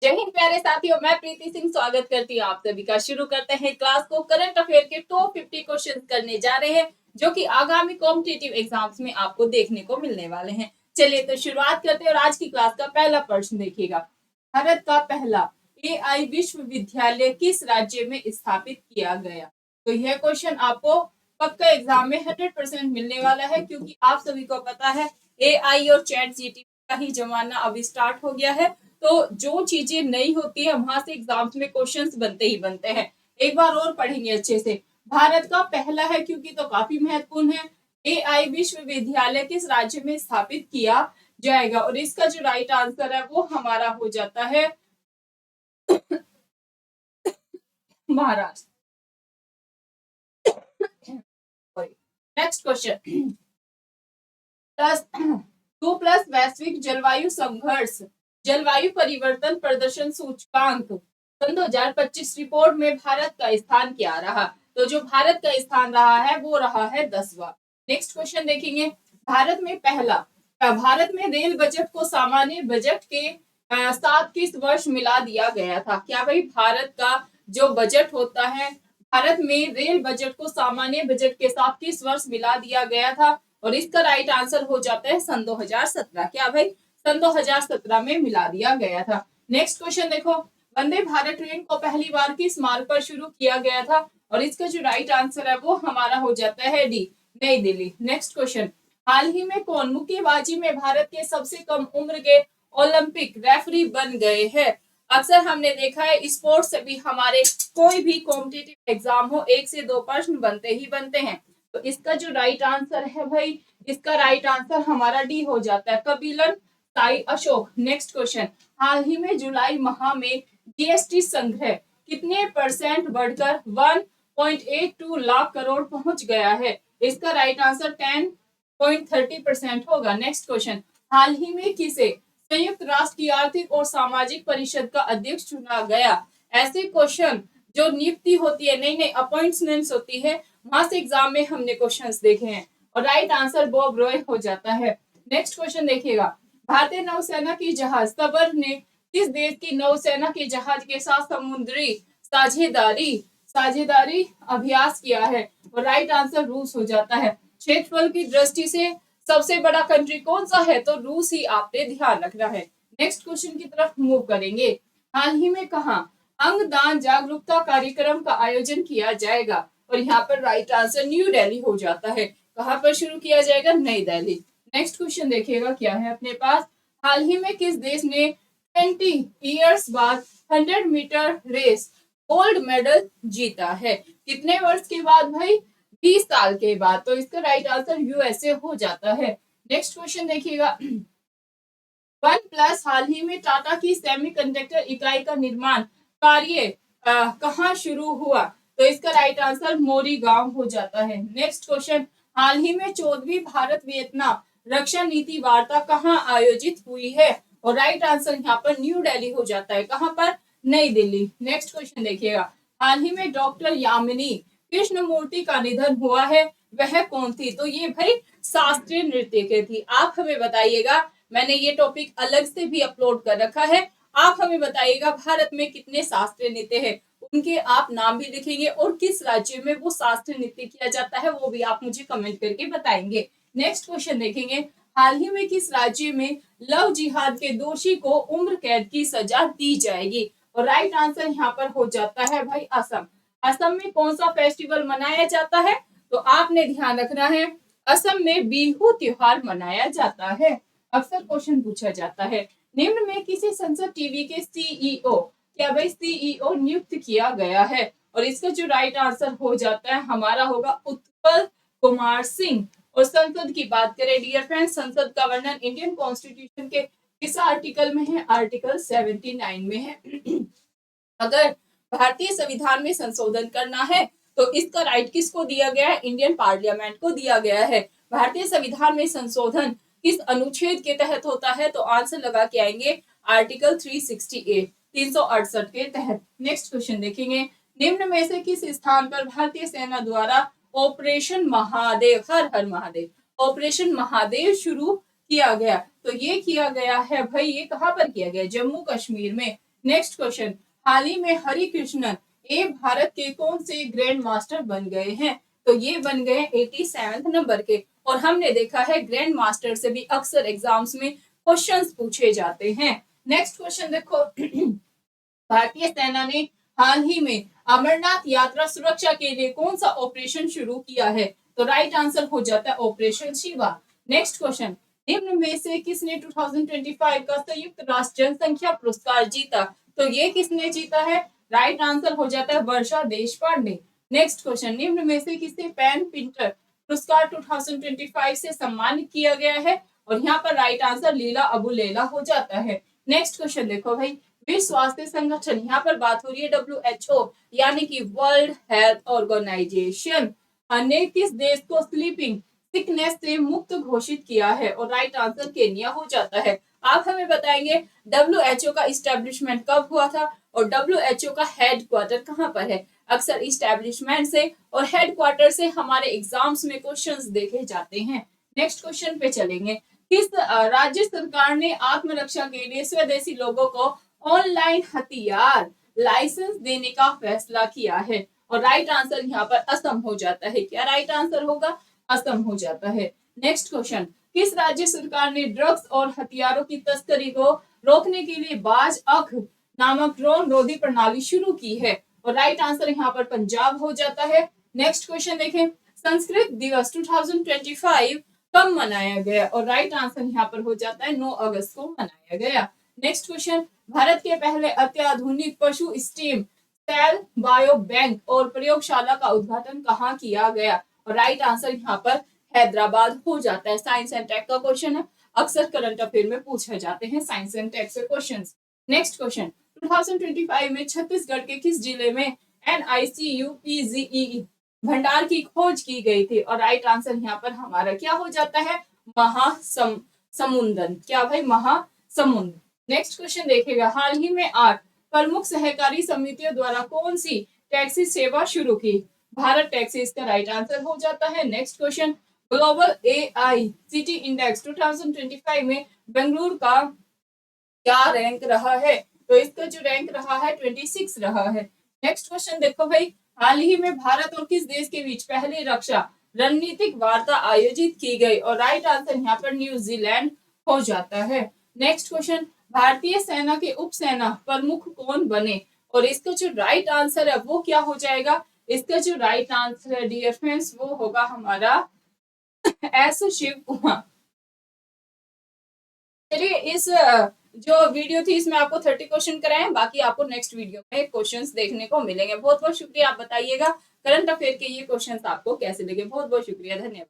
जय हिंद प्यारे साथियों, मैं प्रीति सिंह स्वागत करती हूँ आप सभी का। शुरू करते हैं क्लास को। करंट अफेयर के टॉप 50 क्वेश्चन करने जा रहे हैं जो कि आगामी कॉम्पिटिटिव एग्जाम्स में आपको देखने को मिलने वाले हैं। चलिए तो शुरुआत करते हैं और आज की क्लास का पहला प्रश्न देखिएगा। भारत का पहला एआई विश्वविद्यालय किस राज्य में स्थापित किया गया? तो यह क्वेश्चन आपको पक्का एग्जाम में 100% मिलने वाला है, क्योंकि आप सभी को पता है एआई और चैट जीटीपी का ही जमाना अभी स्टार्ट हो गया है। तो जो चीजें नई होती है वहां से एग्जाम्स में क्वेश्चंस बनते ही बनते हैं। एक बार और पढ़ेंगे अच्छे से। भारत का पहला है क्योंकि तो काफी महत्वपूर्ण है। एआई विश्वविद्यालय किस राज्य में स्थापित किया जाएगा? और इसका जो राइट आंसर है वो हमारा हो जाता है महाराष्ट्र। Next question. प्लस 2+ वैश्विक जलवायु संघर्ष जलवायु परिवर्तन प्रदर्शन सूचकांक सन 2025 रिपोर्ट में भारत का स्थान क्या रहा? तो जो भारत का स्थान रहा है वो रहा है 10वां। नेक्स्ट क्वेश्चन देखेंगे। भारत में रेल बजट को सामान्य बजट के साथ किस वर्ष मिला दिया गया था? क्या भाई भारत का जो बजट होता है, भारत में रेल बजट को सामान्य बजट के साथ किस वर्ष मिला दिया गया था? और इसका राइट आंसर हो जाता है सन 2017। क्या भाई? सन 2017 में मिला दिया गया था। नेक्स्ट क्वेश्चन देखो। वंदे भारत ट्रेन को पहली बार किस मार्ग पर शुरू किया गया था? और इसका जो राइट आंसर है वो हमारा हो जाता है D, New Delhi. Next question. हाल ही में कौन मुक्केबाजी में भारत के सबसे कम उम्र के ओलंपिक रेफरी बन गए हैं? अक्सर हमने देखा है स्पोर्ट्स से भी हमारे कोई भी कॉम्पिटिटिव एग्जाम हो, 1 से 2 प्रश्न बनते ही बनते हैं। तो इसका जो राइट आंसर है भाई, इसका राइट आंसर हमारा डी हो जाता है, कपिलन ताई अशोक। Next question. हाल ही में जुलाई माह में जीएसटी संग्रह कितने % बढ़कर 1.82 लाख करोड़ पहुंच गया है? इसका राइट आंसर 10.30% होगा। Next question. हाल ही में किसे संयुक्त राष्ट्र की आर्थिक और सामाजिक परिषद का अध्यक्ष चुना गया? ऐसे क्वेश्चन जो नियुक्ति होती है, नई नई अपॉइंटमेंट्स होती है, वहां से एग्जाम में हमने क्वेश्चंस देखे हैं और राइट आंसर बॉब रॉय हो जाता है। नेक्स्ट क्वेश्चन देखिएगा। भारतीय नौसेना की जहाज सबर ने किस देश की नौसेना के जहाज के साथ समुद्री साझेदारी साझेदारी अभ्यास किया है? और राइट आंसर रूस हो जाता है। क्षेत्रफल की दृष्टि से सबसे बड़ा कंट्री कौन सा है? तो रूस ही आपने ध्यान रखना है। नेक्स्ट क्वेश्चन की तरफ मूव करेंगे। हाल ही में कहा अंगदान जागरूकता कार्यक्रम का आयोजन किया जाएगा? और यहाँ पर राइट आंसर न्यू दिल्ली हो जाता है। कहाँ पर शुरू किया जाएगा? नई दिल्ली। नेक्स्ट क्वेश्चन देखिएगा क्या है अपने पास। हाल ही में किस देश ने 20 ईयर्स बाद 100 मीटर रेस गोल्ड मेडल जीता है? कितने वर्ष के बाद भाई? 20 साल के बाद। तो इसका राइट आंसर यूएसए हो जाता है। नेक्स्ट क्वेश्चन देखिएगा। वन प्लस हाल ही में टाटा की सेमीकंडक्टर इकाई का निर्माण कार्य कहाँ शुरू हुआ? तो इसका राइट आंसर मोरी गांव हो जाता है। Next question. हाल ही में 14वीं भारत वियतनाम रक्षा नीति वार्ता कहाँ आयोजित हुई है? और राइट आंसर यहाँ पर न्यू दिल्ली हो जाता है। कहाँ पर? नई दिल्ली। नेक्स्ट क्वेश्चन देखिएगा। हाल ही में डॉक्टर यामिनी कृष्णमूर्ति का निधन हुआ है, वह कौन थी? तो ये भाई शास्त्रीय नृत्य के थी। आप हमें बताइएगा, मैंने ये टॉपिक अलग से भी अपलोड कर रखा है। आप हमें बताइएगा भारत में कितने शास्त्रीय नृत्य हैं, उनके आप नाम भी लिखेंगे और किस राज्य में वो शास्त्रीय नृत्य किया जाता है वो भी आप मुझे कमेंट करके बताएंगे। नेक्स्ट क्वेश्चन देखेंगे। हाल ही में किस राज्य में लव जिहाद के दोषी को उम्र कैद की सजा दी जाएगी? और राइट आंसर यहाँ पर हो जाता है भाई असम। असम में कौन सा फेस्टिवल मनाया जाता है? तो आपने ध्यान रखना है, असम में बिहू त्योहार मनाया जाता है। अक्सर क्वेश्चन पूछा जाता है। निम्न में किसी संसद टीवी के सीईओ, क्या भाई सीईओ नियुक्त किया गया है? और इसका जो राइट आंसर हो जाता है हमारा होगा उत्पल कुमार सिंह। और संसद की बात करें डियर फ्रेंड्स, संसद का वर्णन इंडियन कॉन्स्टिट्यूशन के किस आर्टिकल में है? आर्टिकल 79 में है। अगर भारतीय संविधान में संशोधन करना है तो इसका राइट किसको दिया गया है? इंडियन पार्लियामेंट को दिया गया है। भारतीय संविधान में संशोधन किस अनुच्छेद के तहत होता है? तो आंसर लगा के आएंगे आर्टिकल 368 368 के तहत। नेक्स्ट क्वेश्चन देखेंगे। निम्न में से किस स्थान पर भारतीय सेना द्वारा ऑपरेशन महादेव, हर हर महादेव, ऑपरेशन महादेव शुरू किया गया? तो ये किया गया है भाई, ये कहाँ पर किया गया? जम्मू कश्मीर में। नेक्स्ट क्वेश्चन, हाल ही में हरि कृष्णन ये भारत के कौन से ग्रैंड मास्टर बन गए हैं? तो ये बन गए 87 नंबर के। और हमने देखा है ग्रैंड मास्टर से भी अक्सर एग्जाम्स में क्वेश्चंस पूछे जाते हैं। नेक्स्ट क्वेश्चन देखो, भारतीय सेना ने हाल ही में अमरनाथ यात्रा सुरक्षा के लिए कौन सा ऑपरेशन शुरू किया है? तो राइट आंसर हो जाता है ऑपरेशन शिवा। नेक्स्ट क्वेश्चन, निम्न में से किसने 2025 का संयुक्त राष्ट्र जनसंख्या पुरस्कार जीता? तो ये किसने जीता है? राइट आंसर हो जाता है वर्षा देश पांडे। नेक्स्ट क्वेश्चन, निम्न में से किसे पेन पिंटर पुरस्कार 2025 से सम्मानित किया गया है? और यहाँ पर राइट आंसर लीला अबुलेला हो जाता है। नेक्स्ट क्वेश्चन देखो भाई, विश्व स्वास्थ्य संगठन, यहाँ पर बात हो रही है WHO यानी कि वर्ल्ड हेल्थ ऑर्गेनाइजेशन, ने किस देश को स्लीपिंग सिकनेस से मुक्त घोषित किया है? और राइट आंसर केन्या हो जाता है। आप हमें बताएंगे WHO का इस्टेब्लिशमेंट कब हुआ था और WHO का हेडक्वार्टर कहाँ पर है? अक्सर इस्टेब्लिशमेंट से और हेडक्वार्टर से हमारे एग्जाम्स में क्वेश्चंस देखे जाते हैं। नेक्स्ट क्वेश्चन पे चलेंगे, किस राज्य सरकार ने आत्मरक्षा के लिए स्वदेशी लोगों को ऑनलाइन हथियार लाइसेंस देने का फैसला किया है? और राइट आंसर यहाँ पर असम हो जाता है। क्या राइट आंसर होगा? असम हो जाता है। नेक्स्ट क्वेश्चन, किस राज्य सरकार ने ड्रग्स और हथियारों की तस्करी को रोकने के लिए बाज अख नामक ड्रोन रोधी प्रणाली शुरू की है? और राइट आंसर यहाँ पर पंजाब हो जाता है। नेक्स्ट क्वेश्चन देखें, संस्कृत दिवस 2025 कब मनाया गया? और राइट आंसर यहाँ पर हो जाता है 9 अगस्त को मनाया गया। नेक्स्ट क्वेश्चन, भारत के पहले अत्याधुनिक पशु स्टेम सेल बायो बैंक और प्रयोगशाला का उद्घाटन कहाँ किया गया? और राइट आंसर यहाँ पर हैदराबाद हो जाता है। साइंस एंड टेक का क्वेश्चन है, अक्सर करंट अफेयर में पूछे जाते हैं साइंस एंड टेक से क्वेश्चंस। नेक्स्ट क्वेश्चन, 2025 में छत्तीसगढ़ के किस जिले में NICUPZE भंडार की खोज की गई थी? और राइट आंसर यहाँ पर हमारा क्या हो जाता है? महासमुंदन। क्या भाई? महासमुंद। नेक्स्ट क्वेश्चन देखिएगा, हाल ही में 8 प्रमुख सहकारी समितियों द्वारा कौन सी टैक्सी सेवा शुरू की? भारत टैक्सी इसका राइट आंसर हो जाता है। Next question, global AICT index 2025 में बेंगलुरु का क्या रैंक रहा है? तो इसका जो रैंक रहा है 26 रहा है। नेक्स्ट क्वेश्चन देखो भाई, हाल ही में भारत और किस देश के बीच पहली रक्षा रणनीतिक वार्ता आयोजित की गई? और राइट आंसर यहाँ पर न्यूजीलैंड हो जाता है। नेक्स्ट क्वेश्चन, भारतीय सेना के उप सेना प्रमुख कौन बने? और इसका जो राइट आंसर है वो क्या हो जाएगा? इसका जो राइट आंसर है डियर फ्रेंड्स वो होगा हमारा एस शिव कुमार। चलिए, इस जो वीडियो थी इसमें आपको 30 क्वेश्चन कराए हैं, बाकी आपको नेक्स्ट वीडियो में क्वेश्चंस देखने को मिलेंगे। बहुत बहुत शुक्रिया। आप बताइएगा करंट अफेयर के ये क्वेश्चंस आपको कैसे लगे। बहुत बहुत शुक्रिया, धन्यवाद।